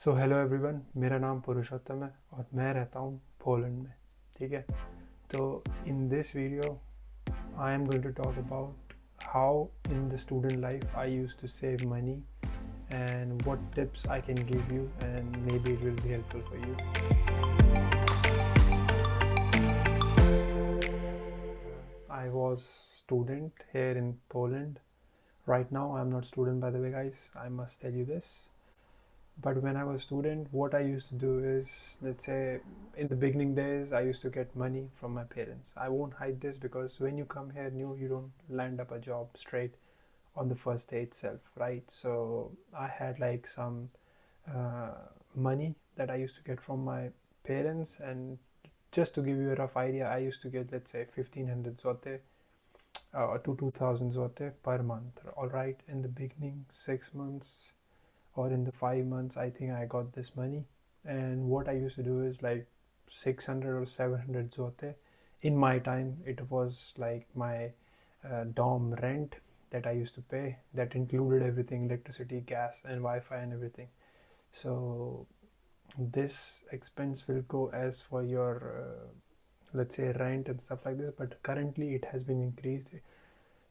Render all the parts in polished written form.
So hello everyone, मेरा नाम पुरुषोत्तम है और मैं रहता हूँ पोलैंड में। ठीक है, तो in this video I am going to talk about how in the student life I use to save money and what tips I can give you, and maybe it will be helpful for you. I was student here in Poland. Right now I'm not student, by the way, guys. I must tell you this. But when I was student, what I used to do is, let's say in the beginning days, I used to get money from my parents. I won't hide this because when you come here new, you don't land up a job straight on the first day itself, right? So I had like some money that I used to get from my parents, and just to give you a rough idea, I used to get, let's say, 1500 zloty to 2000 zloty per month. All right, in the beginning 6 months or in the 5 months, I think I got this money. And what I used to do is like 600 or 700 zloty. In my time, it was like my dorm rent that I used to pay. That included everything: electricity, gas, and Wi-Fi, and everything. So this expense will go as for your let's say rent and stuff like this. But currently, it has been increased.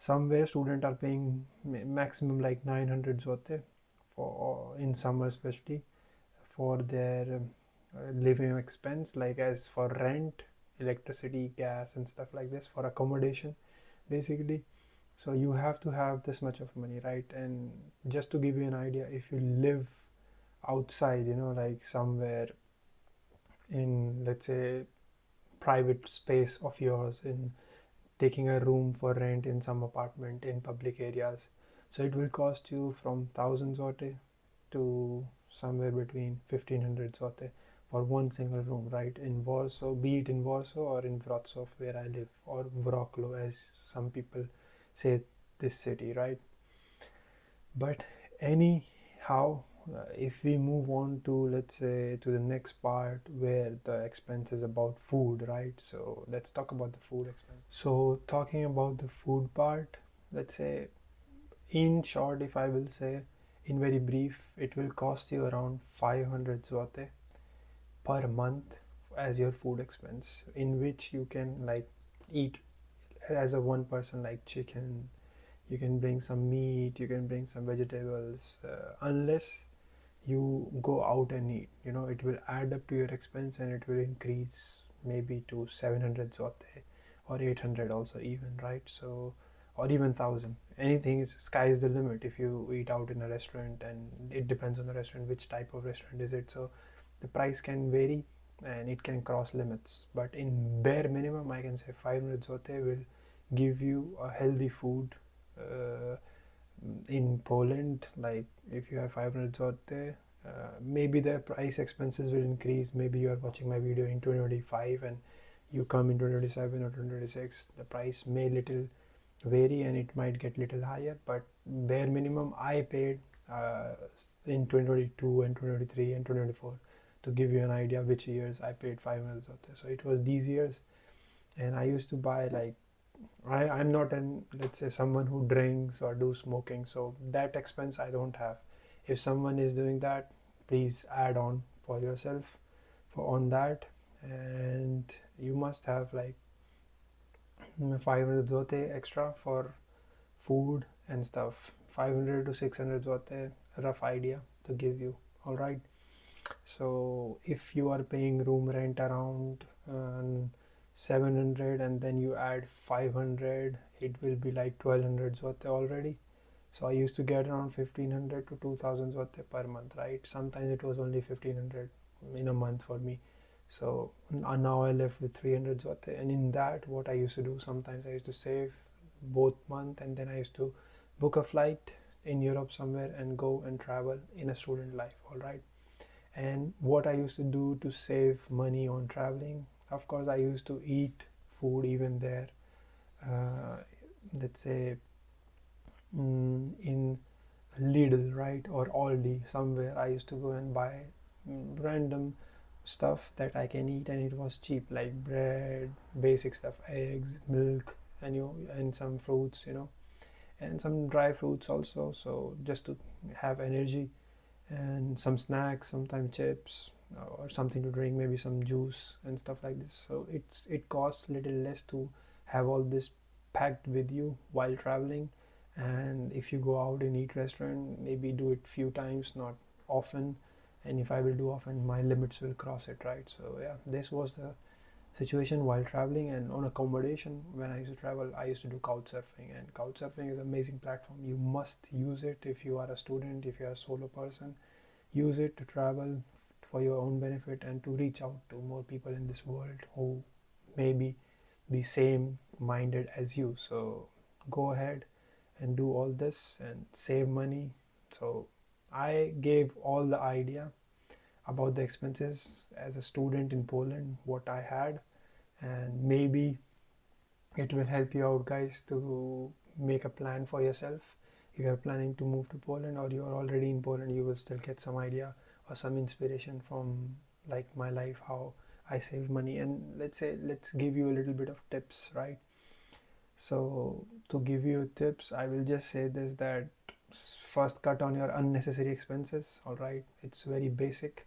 Somewhere students are paying maximum like 900 zloty for in summer, especially for their living expense, like as for rent, electricity, gas, and stuff like this, for accommodation basically. So you have to have this much of money, right? And just to give you an idea, if you live outside, like somewhere in, let's say, private space of yours, in taking a room for rent in some apartment in public areas, so it will cost you from 1000 zloty to somewhere between 1500 zloty for one single room, right? In Warsaw, be it in Warsaw or in Wrocław where I live, or Wrocław as some people say this city, right? But anyhow, if we move on to, let's say, to the next part where the expense is about food, right? So let's talk about the food expense. So talking about the food part, let's say, in short, if I will say in very brief, it will cost you around 500 zloty per month as your food expense, in which you can like eat as a one person, like chicken, you can bring some meat, you can bring some vegetables, unless you go out and eat, it will add up to your expense, and it will increase maybe to 700 zloty or 800 also, even, right? So, or even 1000, anything is, sky is the limit if you eat out in a restaurant, and it depends on the restaurant, which type of restaurant is it. So the price can vary and it can cross limits, but in bare minimum I can say 500 zloty will give you a healthy food uh, in Poland. Like if you have 500 zloty, maybe the price expenses will increase. Maybe you are watching my video in 2025 and you come in 2027 or 2026, the price may little vary and it might get little higher, but bare minimum I paid in 2022 and 2023 and 2024, to give you an idea which years I paid 500 zloty. So it was these years, and I used to buy like, I'm not an, let's say, someone who drinks or do smoking, so that expense I don't have. If someone is doing that, please add on for yourself for on that. And you must have like 500 zloty extra for food and stuff. 500 to 600 zloty, rough idea to give you. All right, so if you are paying room rent around 700, and then you add 500, it will be like 1200 zloty already. So I used to get around 1500 to 2000 zloty per month, right? Sometimes it was only 1500 in a month for me. So now I left with 300 zloty, and in that, what I used to do, sometimes I used to save both month, and then I used to book a flight in Europe somewhere and go and travel in a student life. All right. And what I used to do to save money on traveling, of course, I used to eat food even there. Uh, let's say in Lidl, right, or Aldi, somewhere I used to go and buy random stuff that I can eat, and it was cheap, like bread, basic stuff, eggs, milk, and and some fruits, and some dry fruits also. So just to have energy. and some snacks, sometimes chips or something to drink, maybe some juice and stuff like this. So it costs little less to have all this packed with you while traveling. And if you go out and eat restaurant, maybe do it few times, not often. And if I will do often, my limits will cross it, right? So yeah, this was the situation while traveling. And on accommodation, when I used to travel, I used to do couch surfing, and couch surfing is an amazing platform. You must use it if you are a student, if you are a solo person. Use it to travel for your own benefit and to reach out to more people in this world who maybe be same minded as you. So go ahead and do all this and save money. So I gave all the idea about the expenses as a student in Poland, what I had, and maybe it will help you out, guys, to make a plan for yourself. If you are planning to move to Poland or you are already in Poland, you will still get some idea or some inspiration from like my life, how I save money. And let's give you a little bit of tips, right? So to give you tips, I will just say this, that first, cut on your unnecessary expenses. All right, it's very basic.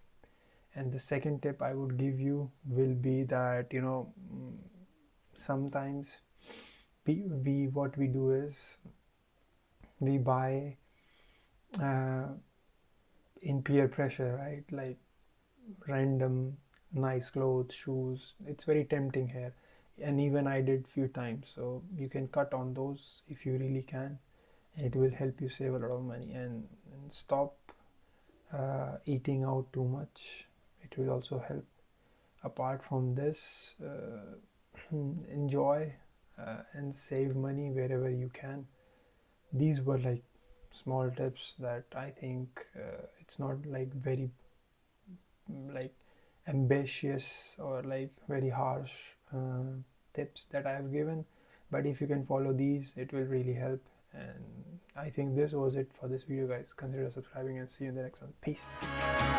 And the second tip I would give you will be that, sometimes we what we do is we buy uh, in peer pressure, right? Like random nice clothes, shoes. It's very tempting here, and even I did few times. So you can cut on those if you really can, and it will help you save a lot of money. And stop eating out too much. It will also help. Apart from this, enjoy and save money wherever you can. These were like small tips that I think it's not like very like ambitious or like very harsh tips that I have given, but if you can follow these, it will really help. And I think this was it for this video, guys. Consider subscribing and see you in the next one. Peace.